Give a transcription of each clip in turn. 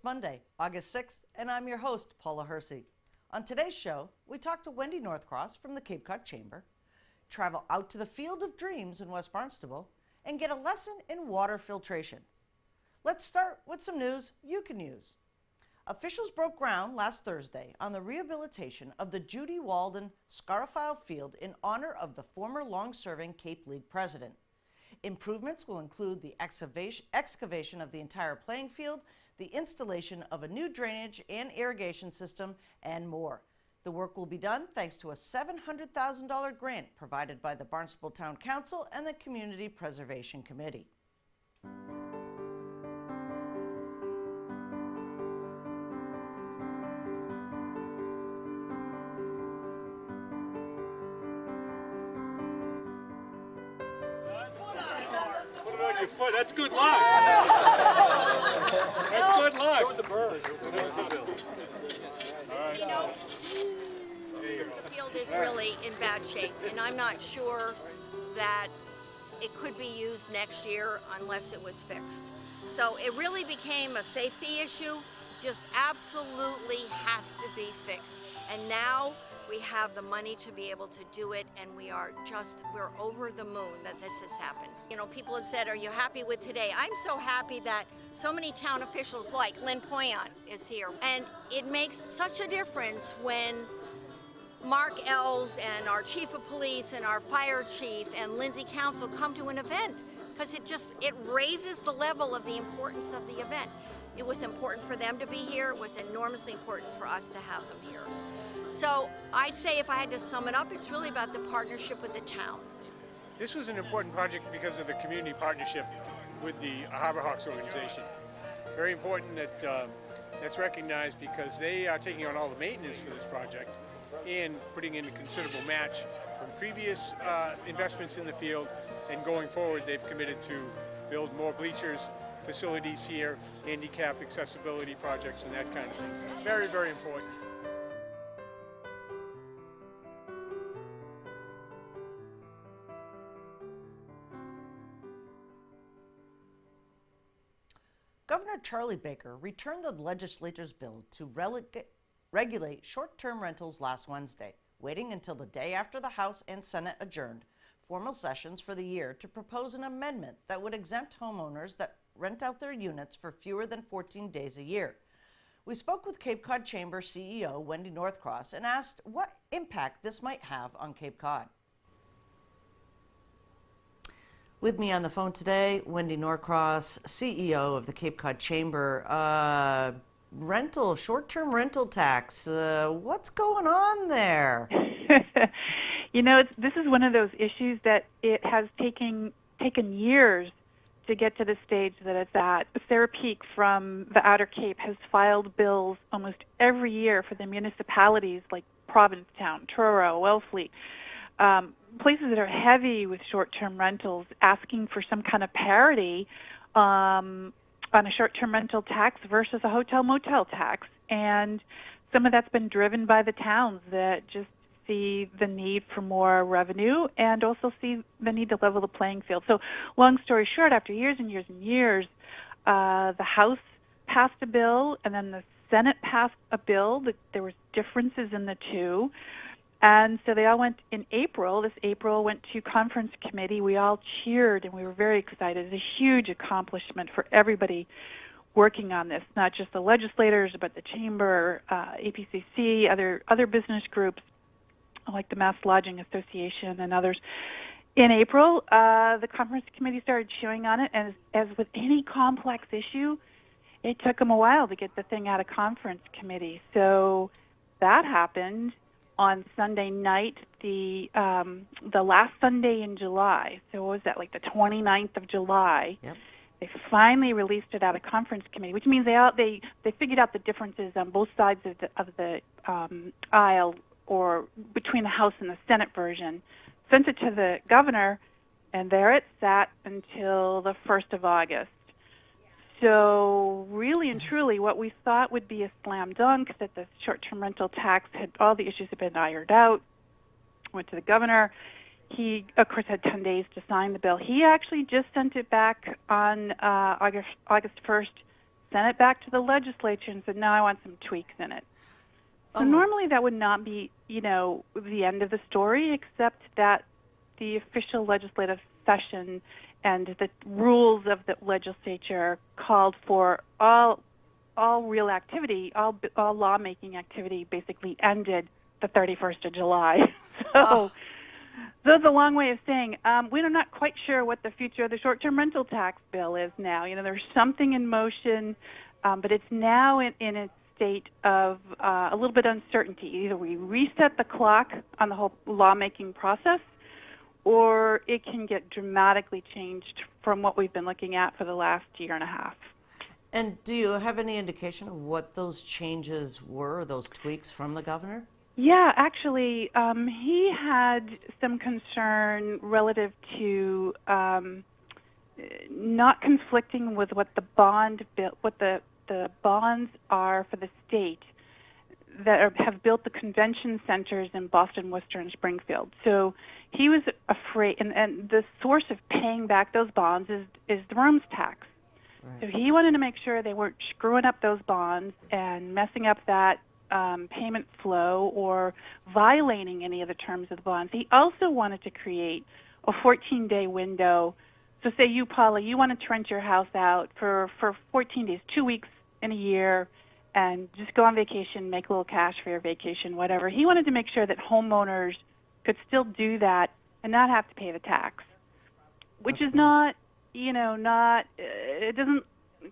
It's Monday, August 6th, and I'm your host, Paula Hersey. On today's show, we talk to Wendy Northcross from the Cape Cod Chamber, travel out to the Field of Dreams in West Barnstable, and get a lesson in water filtration. Let's start with some news you can use. Officials broke ground last Thursday on the rehabilitation of the Judy Walden Scarified Field in honor of the former long-serving Cape League president. Improvements will include the excavation of the entire playing field, the installation of a new drainage and irrigation system, and more. The work will be done thanks to a $700,000 grant provided by the Barnstable Town Council and the Community Preservation Committee. Your foot. That's good luck. That's good luck. Show the bird. You know, the field is really in bad shape, and I'm not sure that it could be used next year unless it was fixed. So it really became a safety issue, just absolutely has to be fixed. And now we have the money to be able to do it, and we're over the moon that this has happened. You know, people have said, are you happy with today? I'm so happy that so many town officials like Lynn Poyon is here. And it makes such a difference when Mark Ells and our chief of police and our fire chief and Lindsay Council come to an event, because it raises the level of the importance of the event. It was important for them to be here. It was enormously important for us to have them here. So I'd say if I had to sum it up, it's really about the partnership with the town. This was an important project because of the community partnership with the Harbor Hawks organization. Very important that that's recognized, because they are taking on all the maintenance for this project and putting in a considerable match from previous investments in the field, and going forward they've committed to build more bleachers, facilities here, handicap accessibility projects and that kind of thing. So very, very important. Governor Charlie Baker returned the legislature's bill to regulate short-term rentals last Wednesday, waiting until the day after the House and Senate adjourned formal sessions for the year to propose an amendment that would exempt homeowners that rent out their units for fewer than 14 days a year. We spoke with Cape Cod Chamber CEO Wendy Northcross and asked what impact this might have on Cape Cod. With me on the phone today, Wendy Northcross, CEO of the Cape Cod Chamber. Short-term rental tax, what's going on there? You know, this is one of those issues that it has taken years to get to the stage that it's at. Sarah Peak from the Outer Cape has filed bills almost every year for the municipalities like Provincetown, Truro, Wellfleet, places that are heavy with short-term rentals, asking for some kind of parity on a short-term rental tax versus a hotel-motel tax. And some of that's been driven by the towns that just see the need for more revenue and also see the need to level the playing field. So long story short, after years and years and years, the House passed a bill, and then the Senate passed a bill. There was differences in the two. And so they all went in April. This April went to conference committee. We all cheered, and we were very excited. It's a huge accomplishment for everybody working on this, not just the legislators, but the chamber, APCC, other business groups like the Mass Lodging Association and others. In April, the conference committee started chewing on it, and as with any complex issue, it took them a while to get the thing out of conference committee. So that happened on Sunday night, the last Sunday in July. So what was that, like the 29th of July? Yep. They finally released it out of conference committee, which means they figured out the differences on both sides of the aisle, or between the House and the Senate version, sent it to the governor, and there it sat until the 1st of August. So really and truly, what we thought would be a slam dunk, that the short-term rental tax all the issues had been ironed out, went to the governor. He, of course, had 10 days to sign the bill. He actually just sent it back on August 1st, sent it back to the legislature and said, no, I want some tweaks in it. So normally that would not be, the end of the story, except that the official legislative session and the rules of the legislature called for all real activity, all lawmaking activity basically ended the 31st of July. So that's a long way of saying we're not quite sure what the future of the short-term rental tax bill is now. There's something in motion, but it's now in a state of a little bit of uncertainty. Either we reset the clock on the whole lawmaking process, or it can get dramatically changed from what we've been looking at for the last year and a half. And do you have any indication of what those changes were, those tweaks from the governor? Yeah, actually, he had some concern relative to not conflicting with what the bond bill, what the bonds are for the state that have built the convention centers in Boston, Worcester, and Springfield. So he was afraid, and the source of paying back those bonds is the rooms tax. Right. So he wanted to make sure they weren't screwing up those bonds and messing up that payment flow or violating any of the terms of the bonds. He also wanted to create a 14-day window. So say you, Paula, you wanted to rent your house out for 14 days, 2 weeks in a year, and just go on vacation, make a little cash for your vacation, whatever. He wanted to make sure that homeowners could still do that and not have to pay the tax, which is not, it doesn't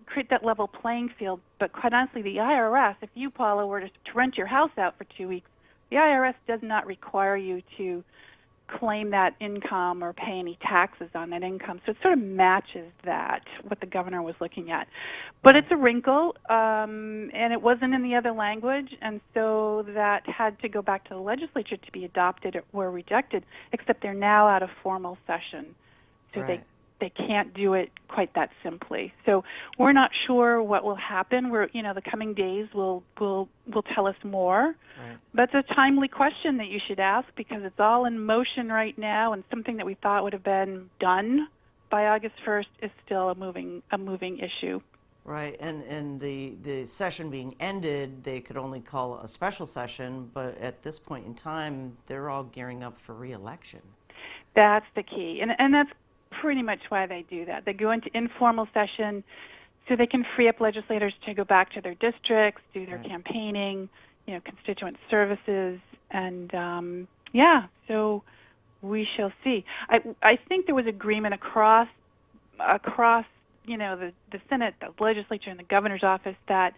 create that level playing field. But quite honestly, the IRS, if you, Paula, were to rent your house out for 2 weeks, the IRS does not require you to claim that income or pay any taxes on that income. So it sort of matches that, what the governor was looking at. But it's a wrinkle, and it wasn't in the other language, and so that had to go back to the legislature to be adopted or rejected, except they're now out of formal session. So right. They can't do it quite that simply. So we're not sure what will happen. The coming days will tell us more. Right. But it's a timely question that you should ask because it's all in motion right now, and something that we thought would have been done by August 1st is still a moving issue. Right, and the session being ended, they could only call a special session, but at this point in time, they're all gearing up for re-election. That's the key, and that's pretty much why they do that. They go into informal session so they can free up legislators to go back to their districts, do their campaigning, constituent services, and so we shall see. I think there was agreement across the Senate, the legislature, and the governor's office that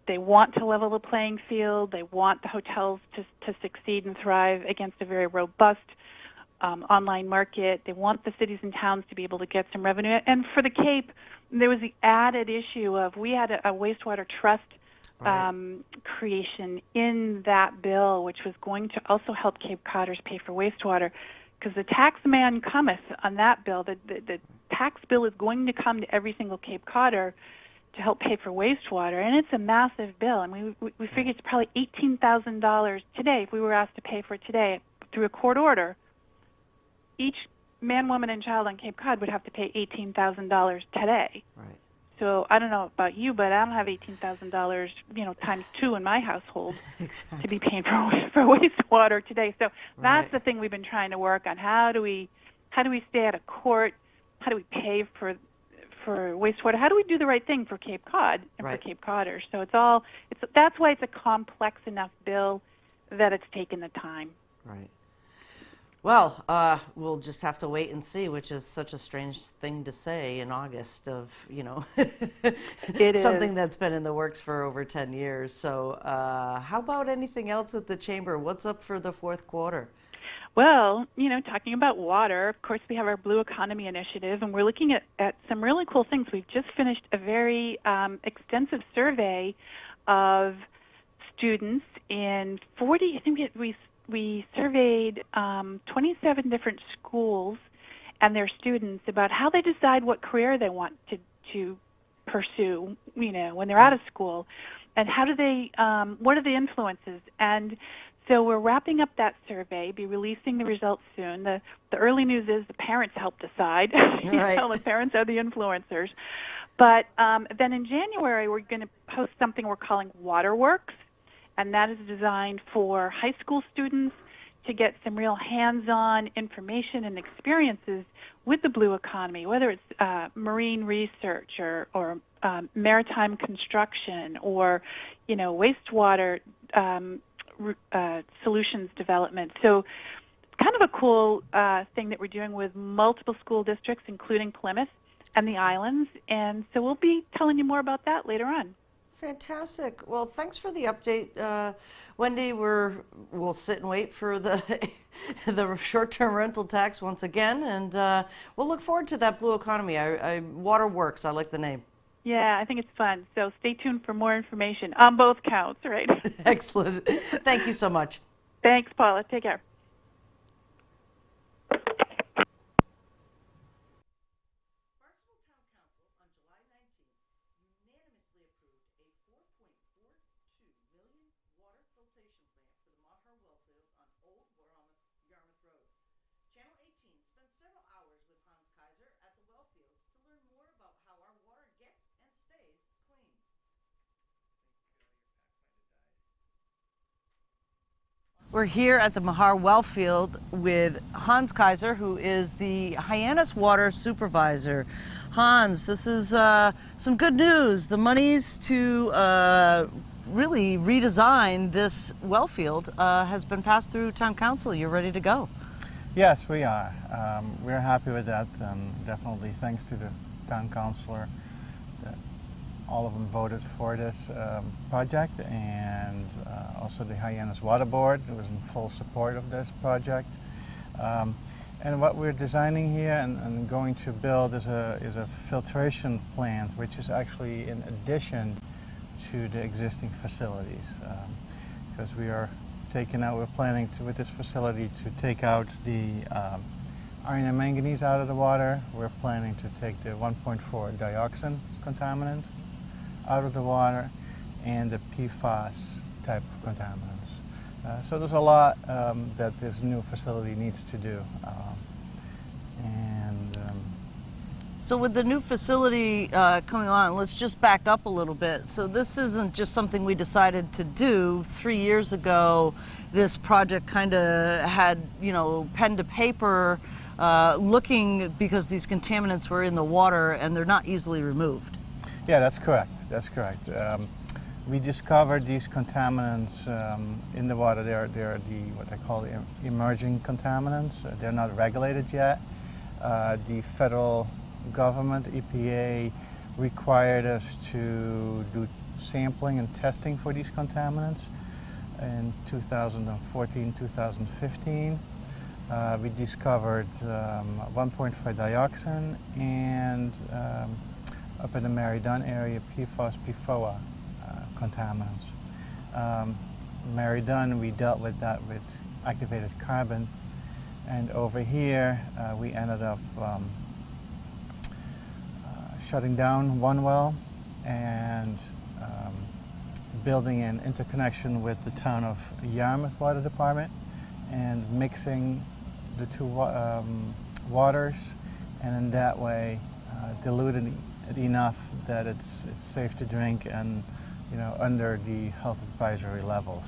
they want to level the playing field. They want the hotels to succeed and thrive against a very robust online market. They want the cities and towns to be able to get some revenue. And for the Cape, there was the added issue of we had a wastewater trust creation in that bill, which was going to also help Cape Codders pay for wastewater, because the tax man cometh on that bill. The tax bill is going to come to every single Cape Codder to help pay for wastewater, and it's a massive bill. And we figure it's probably $18,000 today if we were asked to pay for it today through a court order. Each man, woman, and child on Cape Cod would have to pay $18,000 today. Right. So I don't know about you, but I don't have $18,000, times two in my household to be paying for wastewater today. So that's the thing we've been trying to work on. How do we stay out of court? How do we pay for wastewater? How do we do the right thing for Cape Cod and for Cape Codders? So that's why it's a complex enough bill that it's taken the time. Right. Well, we'll just have to wait and see, which is such a strange thing to say in August of, It something is. That's been in the works for over 10 years. So how about anything else at the Chamber? What's up for the fourth quarter? Well, talking about water, of course, we have our Blue Economy Initiative, and we're looking at some really cool things. We've just finished a very extensive survey of students in 40, I think we surveyed 27 different schools and their students about how they decide what career they want to pursue, when they're out of school, and how do they, what are the influences? And So we're wrapping up that survey, be releasing the results soon. The early news is the parents help decide. Right. The parents are the influencers. But then in January, we're going to host something we're calling Waterworks, and that is designed for high school students to get some real hands-on information and experiences with the blue economy, whether it's marine research or maritime construction or, wastewater solutions development. So kind of a cool thing that we're doing with multiple school districts, including Plymouth and the islands. And so we'll be telling you more about that later on. Fantastic. Well, thanks for the update, Wendy. We'll sit and wait for the the short-term rental tax once again, and we'll look forward to that blue economy. Waterworks. I like the name. Yeah, I think it's fun. So stay tuned for more information on both counts, right? Excellent. Thank you so much. Thanks, Paula. Take care. Channel 18 spent several hours with Hans Kaiser at the well fields to learn more about how our water gets and stays clean. We're here at the Mahar well field with Hans Kaiser, who is the Hyannis Water Supervisor. Hans, this is some good news. The monies to really redesign this well field has been passed through Town Council. You're ready to go. Yes, we are. We're happy with that, and definitely thanks to the town councilor that all of them voted for this project, and also the Hyannis Water Board was in full support of this project. And what we're designing here and going to build is a filtration plant, which is actually in addition to the existing facilities, because we're planning to, with this facility, to take out the iron and manganese out of the water. We're planning to take the 1.4 dioxin contaminant out of the water and the PFAS type of contaminants. So there's a lot that this new facility needs to do. So with the new facility coming on, let's just back up a little bit. So this isn't just something we decided to do 3 years ago. This project kind of had, pen to paper looking, because these contaminants were in the water and they're not easily removed. Yeah, that's correct. That's correct. We discovered these contaminants in the water. They're the what I call emerging contaminants. They're not regulated yet. The federal government, EPA, required us to do sampling and testing for these contaminants in 2014, 2015. We discovered 1.5 dioxin and up in the Maridun area, PFAS, PFOA contaminants. Maridun, we dealt with that with activated carbon, and over here we ended up shutting down one well and building an interconnection with the town of Yarmouth Water Department and mixing the two waters, and in that way diluting it enough that it's safe to drink and under the health advisory levels.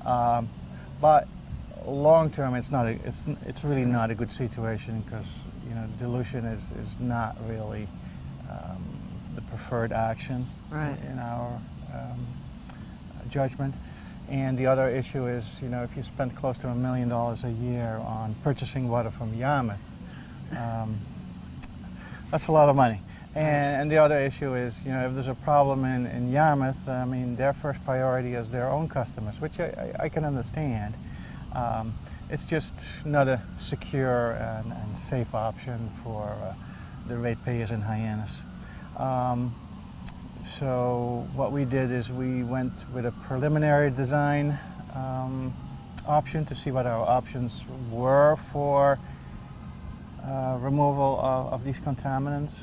But long term, it's really not a good situation, because dilution is not really the preferred action, right, in our judgment. And the other issue is, if you spend close to $1 million a year on purchasing water from Yarmouth, that's a lot of money. And the other issue is, if there's a problem in Yarmouth, their first priority is their own customers, which I can understand. It's just not a secure and safe option for the ratepayers in Hyannis. So what we did is we went with a preliminary design option to see what our options were for removal of these contaminants.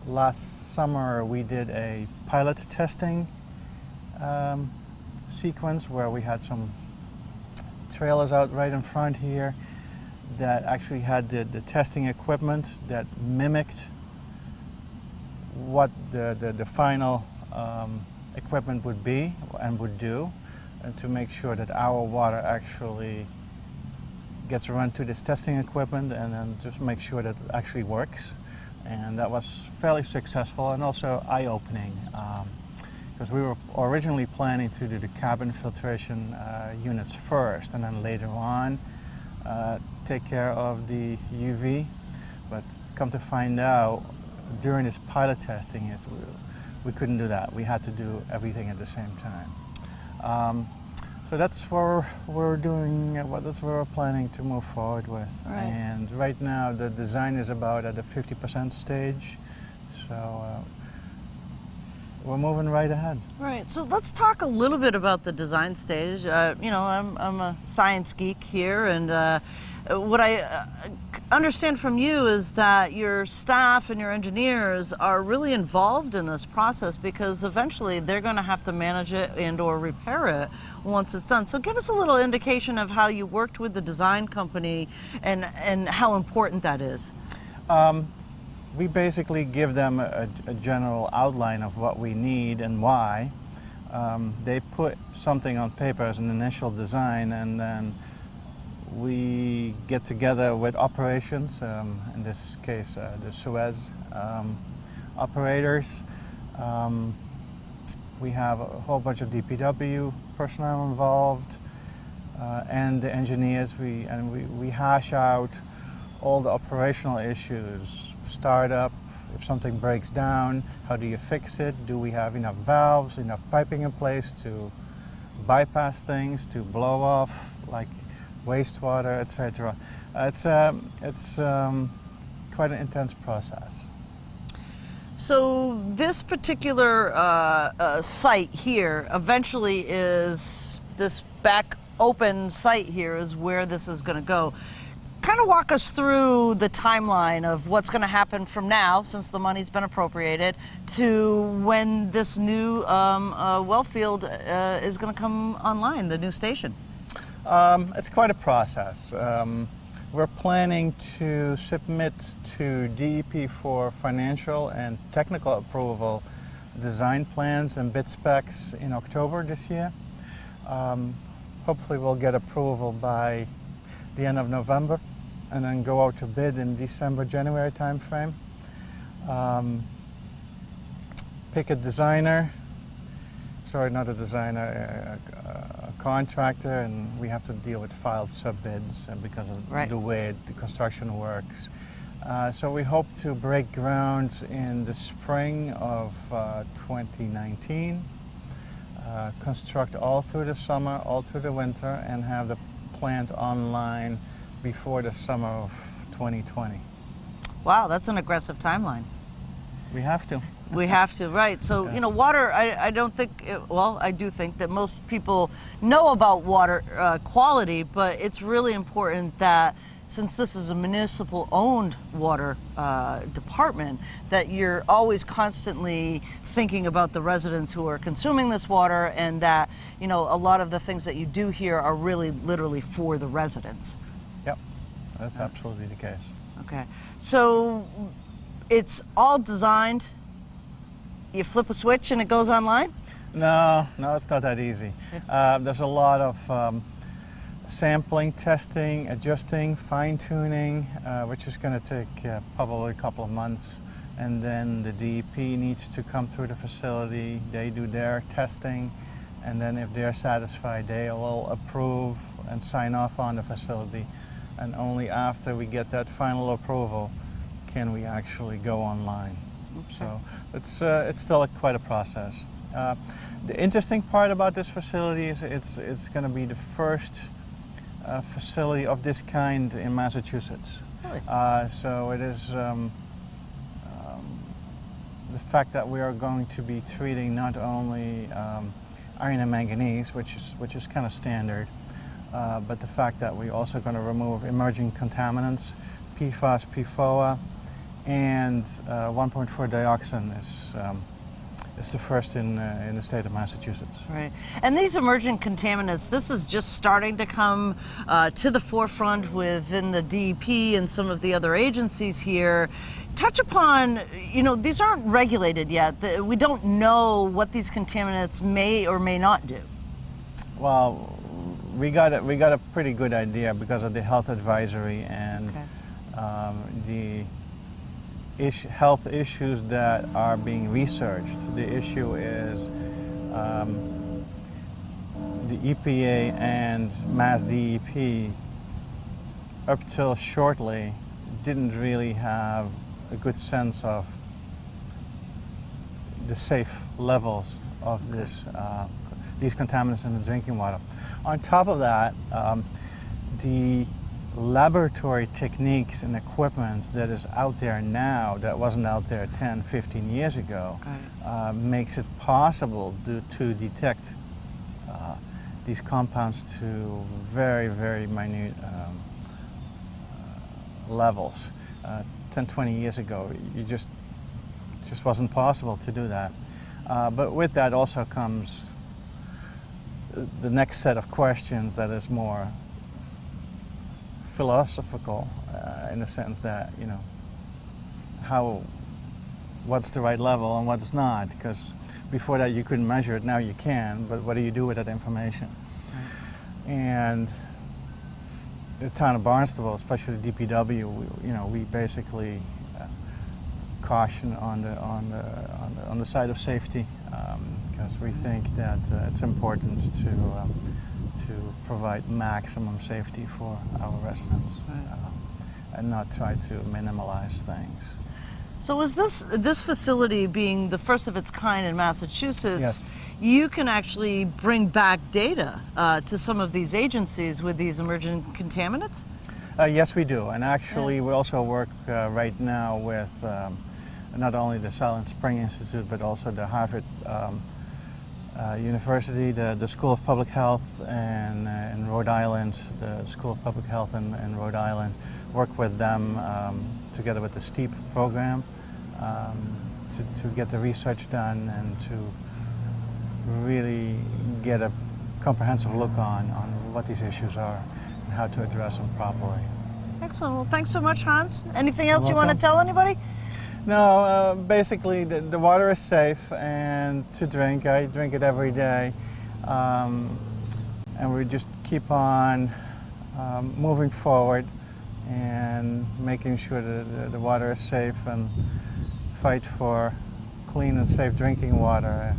Last summer we did a pilot testing sequence where we had some trailers out right in front here that actually had the testing equipment that mimicked what the final equipment would be and would do, and to make sure that our water actually gets run to this testing equipment and then just make sure that it actually works. And that was fairly successful and also eye-opening, because we were originally planning to do the cabin filtration units first and then later on take care of the UV. But come to find out, during this pilot testing, we couldn't do that. We had to do everything at the same time. So that's where we're doing, that's where we're planning to move forward with. Right. And right now the design is about at the 50% stage. So we're moving right ahead. Right. So let's talk a little bit about the design stage. You know, I'm a science geek here, and what I understand from you is that your staff and your engineers are really involved in this process, because eventually they're going to have to manage it and or repair it once it's done. So give us a little indication of how you worked with the design company and how important that is. We basically give them a general outline of what we need and why. They put something on paper as an initial design, and then we get together with operations, in this case the Suez operators. We have a whole bunch of DPW personnel involved, and the engineers. We hash out all the operational issues. Startup, if something breaks down, how do you fix it? Do we have enough valves, enough piping in place to bypass things, to blow off like wastewater, etc. It's quite an intense process. So this particular site here eventually is, this back open site here is where this is going to go. Kind of walk us through the timeline of what's going to happen from now, since the money's been appropriated, to when this new well field is going to come online, the new station. It's quite a process. We're planning to submit to DEP for financial and technical approval design plans and bid specs in October this year. Hopefully we'll get approval by the end of November and then go out to bid in December, January timeframe. Pick a designer, sorry, not a designer, a contractor, and we have to deal with filed sub-bids because of the way the construction works. So we hope to break ground in the spring of 2019, construct all through the summer, all through the winter, and have the plant online before the summer of 2020. Wow, that's an aggressive timeline. We have to. We have to, right. So, Yes. you know, water, I don't think, well, I do think that most people know about water quality, but it's really important that, since this is a municipal-owned water department, that you're always constantly thinking about the residents who are consuming this water, and that, you know, a lot of the things that you do here are really literally for the residents. Yep, that's absolutely the case. Okay, so it's all designed, you flip a switch and it goes online? No, it's not that easy. There's a lot of sampling, testing, adjusting, fine-tuning, which is going to take probably a couple of months. And then the DEP needs to come through the facility, they do their testing, and then if they're satisfied, they will approve and sign off on the facility. And only after we get that final approval can we actually go online. Okay. So it's still quite a process. The interesting part about this facility is it's going to be the first facility of this kind in Massachusetts. Really? So it is the fact that we are going to be treating not only iron and manganese, which is kind of standard, but the fact that we're also going to remove emerging contaminants, PFAS, PFOA, and 1.4 dioxin it's the first in the state of Massachusetts. Right. And these emergent contaminants, this is just starting to come to the forefront within the DEP and some of the other agencies here. Touch upon, these aren't regulated yet. We don't know what these contaminants may or may not do. Well, we got a pretty good idea because of the health advisory and the health issues that are being researched. The issue is the EPA and Mass DEP, up till shortly, didn't really have a good sense of the safe levels of these contaminants in the drinking water. On top of that, the laboratory techniques and equipment that is out there now that wasn't out there 10, 15 years ago makes it possible to detect these compounds to very, very minute levels. 10, 20 years ago, it just wasn't possible to do that. But with that also comes the next set of questions that is more philosophical in the sense that, what's the right level and what's not, because before that you couldn't measure it, now you can, but what do you do with that information? Right. And the town of Barnstable, especially the DPW, we basically caution on the side of safety, because we think that it's important to provide maximum safety for our residents, and not try to minimalize things. So is this facility being the first of its kind in Massachusetts, yes, you can actually bring back data to some of these agencies with these emergent contaminants? Yes, we do. And actually, we also work right now with not only the Silent Spring Institute, but also the Harvard University, the School of Public Health in Rhode Island, the School of Public Health in Rhode Island, work with them together with the STEEP program to get the research done and to really get a comprehensive look on what these issues are and how to address them properly. Excellent. Well, thanks so much, Hans. Anything else you welcome. want to tell anybody? No, basically the water is safe and to drink. I drink it every day. And we just keep on moving forward and making sure that the water is safe and fight for clean and safe drinking water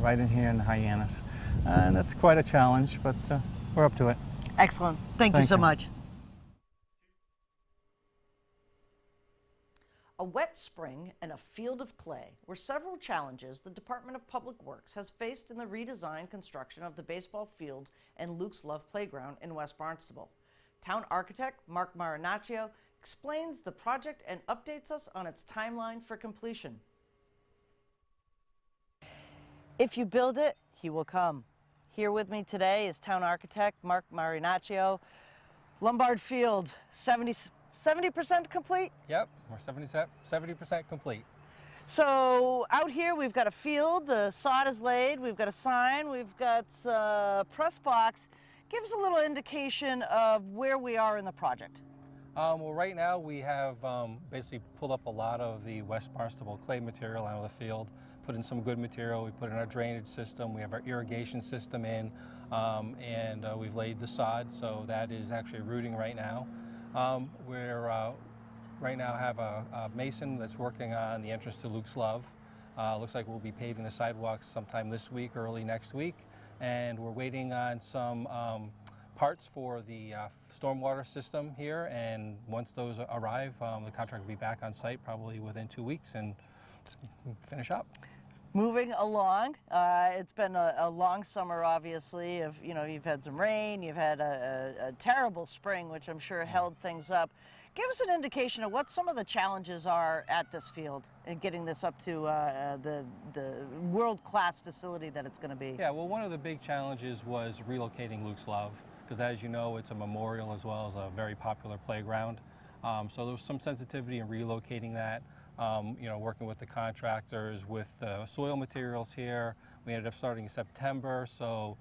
right in here in Hyannis. And it's quite a challenge, but we're up to it. Excellent. Thank you so much. A wet spring and a field of clay were several challenges the Department of Public Works has faced in the redesigned construction of the baseball field and Luke's Love Playground in West Barnstable. Town architect Mark Marinaccio explains the project and updates us on its timeline for completion. If you build it, he will come. Here with me today is town architect Mark Marinaccio. Lombard Field, 70% complete? Yep, we're 70% complete. So out here we've got a field, the sod is laid, we've got a sign, we've got a press box. Give us a little indication of where we are in the project. Well, right now we have basically pulled up a lot of the West Barnstable clay material out of the field, put in some good material. We put in our drainage system, we have our irrigation system in, and we've laid the sod, so that is actually rooting right now. We're right now have a mason that's working on the entrance to Luke's Love. Looks like we'll be paving the sidewalks sometime this week, early next week. And we're waiting on some parts for the stormwater system here. And once those arrive, the contractor will be back on site probably within 2 weeks and finish up. Moving along, it's been a long summer, obviously. You've had some rain, you've had a terrible spring, which I'm sure held things up. Give us an indication of what some of the challenges are at this field and getting this up to the world-class facility that it's going to be. Yeah, well, one of the big challenges was relocating Luke's Love, because as you know, it's a memorial as well as a very popular playground. So there was some sensitivity in relocating that. working with the contractors with the soil materials here. We ended up starting in September, so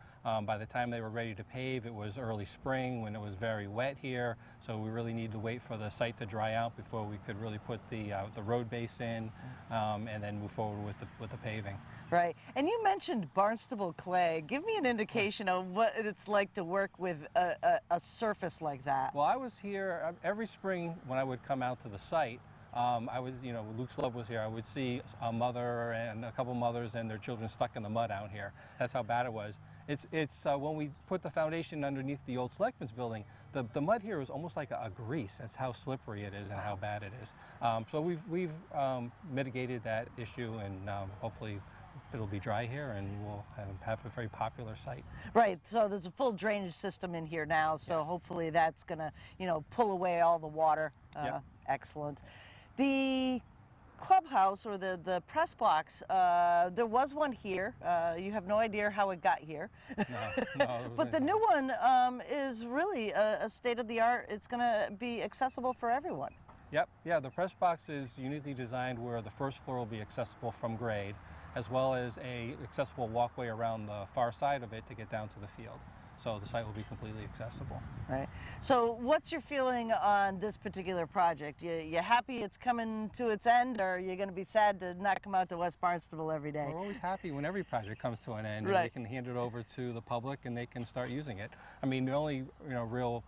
by the time they were ready to pave, it was early spring when it was very wet here. So we really needed to wait for the site to dry out before we could really put the road base in and then move forward with the paving. Right. And you mentioned Barnstable clay. Give me an indication of what it's like to work with a surface like that. Well, I was here every spring when I would come out to the site. I was, Luke's Love was here. I would see a mother and a couple mothers and their children stuck in the mud out here. That's how bad it was. It's when we put the foundation underneath the old Selectmen's building, the mud here was almost like a grease. That's how slippery it is and how bad it is. So we've mitigated that issue, and hopefully it'll be dry here and we'll have a very popular site. Right, so there's a full drainage system in here now, so Yes. hopefully that's going to, pull away all the water. Yep. Excellent. The clubhouse or the press box, there was one here. You have no idea how it got here. No, But the new one is really a state-of-the-art. It's going to be accessible for everyone. Yep, yeah, the press box is uniquely designed where the first floor will be accessible from grade, as well as a accessible walkway around the far side of it to get down to the field. So the site will be completely accessible. Right. So what's your feeling on this particular project? You happy it's coming to its end, or you're going to be sad to not come out to West Barnstable every day? We're always happy when every project comes to an end, Right. and we can hand it over to the public and they can start using it. I mean, the only real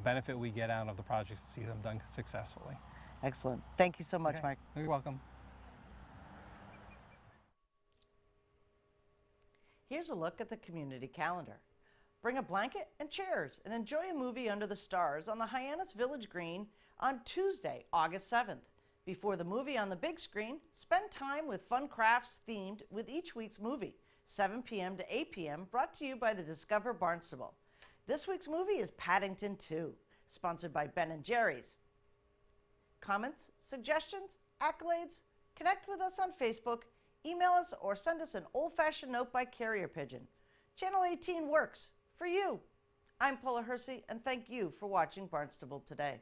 benefit we get out of the project is to see them done successfully. Excellent. Thank you so much, Okay. Mark. You're welcome. Here's a look at the community calendar. Bring a blanket and chairs and enjoy a movie under the stars on the Hyannis Village Green on Tuesday, August 7th. Before the movie on the big screen, spend time with fun crafts themed with each week's movie, 7 p.m. to 8 p.m., brought to you by the Discover Barnstable. This week's movie is Paddington 2, sponsored by Ben & Jerry's. Comments, suggestions, accolades? Connect with us on Facebook, email us, or send us an old-fashioned note by carrier pigeon. Channel 18 works for you. I'm Paula Hersey, and thank you for watching Barnstable Today.